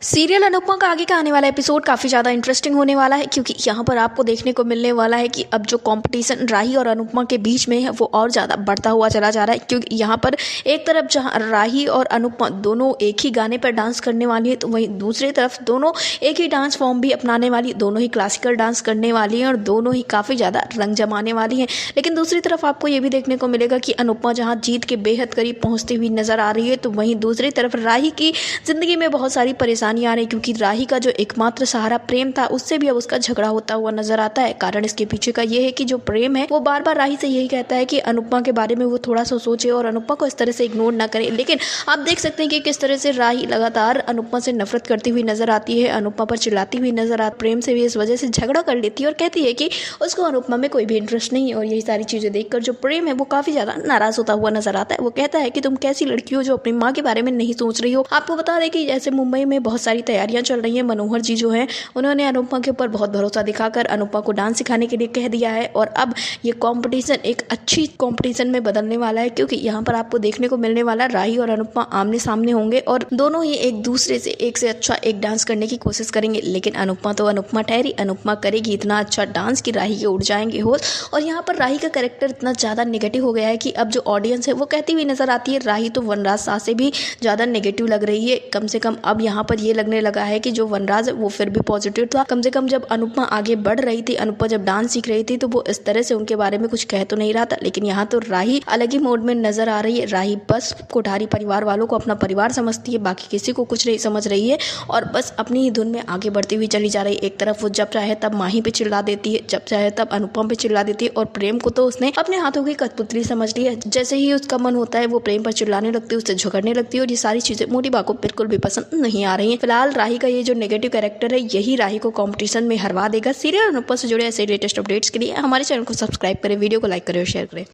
Serial Anupama का आगे का आने वाला एपिसोड काफ़ी ज़्यादा इंटरेस्टिंग होने वाला है, क्योंकि यहाँ पर आपको देखने को मिलने वाला है कि अब जो कंपटीशन राही और अनुपमा के बीच में है वो और ज़्यादा बढ़ता हुआ चला जा रहा है। क्योंकि यहाँ पर एक तरफ जहाँ राही और अनुपमा दोनों एक ही गाने पर डांस करने वाली है, तो वहीं दूसरी तरफ दोनों एक ही डांस फॉर्म भी अपनाने वाली, दोनों ही क्लासिकल डांस करने वाली हैं और दोनों ही काफ़ी ज़्यादा रंग जमाने वाली हैं। लेकिन दूसरी तरफ आपको ये भी देखने को मिलेगा कि अनुपमा जहाँ जीत के बेहद करीब पहुँचती हुई नजर आ रही है, तो वहीं दूसरी तरफ राही की ज़िंदगी में बहुत सारी परेशानियाँ आ रही, क्योंकि राही का जो एकमात्र सहारा प्रेम था उससे भी अब उसका झगड़ा होता हुआ नजर आता है। कारण इसके पीछे का ये है कि जो प्रेम है वो बार बार राही से यही कहता है कि अनुपमा के बारे में वो थोड़ा सा सोचे और अनुपमा को इस तरह से इग्नोर ना करे। लेकिन आप देख सकते हैं कि किस तरह से राही लगातार अनुपमा से नफरत करती हुई नजर आती है, अनुपमा पर चिल्लाती हुई नजर आती, प्रेम से भी इस वजह से झगड़ा कर लेती है और कहती है कि उसको अनुपमा में कोई भी इंटरेस्ट नहीं है। और यही सारी चीजें देखकर जो प्रेम है वो काफी ज्यादा नाराज होता हुआ नजर आता है। वो कहता है कि तुम कैसी लड़की हो जो अपनी माँ के बारे में नहीं सोच रही हो। आपको बता दें कि जैसे मुंबई में बहुत सारी तैयारियां चल रही है, मनोहर जी जो हैं उन्होंने अनुपमा के ऊपर बहुत भरोसा दिखाकर अनुपमा को डांस सिखाने के लिए कह दिया है। और अब ये कंपटीशन एक अच्छी कंपटीशन में बदलने वाला है, क्योंकि यहाँ पर आपको देखने को मिलने वाला राही और अनुपमा आमने सामने होंगे और दोनों ही एक दूसरे से एक से अच्छा एक डांस करने की कोशिश करेंगे। लेकिन अनुपमा तो अनुपमा ठहरी, अनुपमा करेगी इतना अच्छा डांस कि राही के उड़ जाएंगे होश। और यहाँ पर राही का कैरेक्टर इतना ज़्यादा नेगेटिव हो गया है कि अब जो ऑडियंस है वो कहती हुई नजर आती है राही तो वनराज शाह से भी ज़्यादा नेगेटिव लग रही है। कम से कम अब यहाँ पर ये लगने लगा है कि जो वनराज वो फिर भी पॉजिटिव था। कम से कम जब अनुपमा आगे बढ़ रही थी, अनुपमा जब डांस सीख रही थी, तो वो इस तरह से उनके बारे में कुछ कह तो नहीं रहा था। लेकिन यहाँ तो राही अलग ही मोड में नजर आ रही है। राही बस कोठारी परिवार वालों को अपना परिवार समझती है, बाकी किसी को कुछ नहीं समझ रही है और बस अपनी ही धुन में आगे बढ़ती हुई चली जा रही है। एक तरफ वो जब चाहे तब माही पे चिल्ला देती है, जब चाहे तब अनुपमा पे चिल्ला देती है और प्रेम को तो उसने अपने हाथों की कठपुतली समझ ली है। जैसे ही उसका मन होता है वो प्रेम पर चिल्लाने लगती है, उससे झगड़ने लगती है और ये सारी चीजें मोटिबा को बिल्कुल भी पसंद नहीं आ रही है। फिलहाल राही का ये जो नेगेटिव कैरेक्टर है यही राही को कंपटीशन में हरवा देगा। सीरियल अनुपमा से जुड़े ऐसे लेटेस्ट अपडेट्स के लिए हमारे चैनल को सब्सक्राइब करें, वीडियो को लाइक करें और शेयर करें।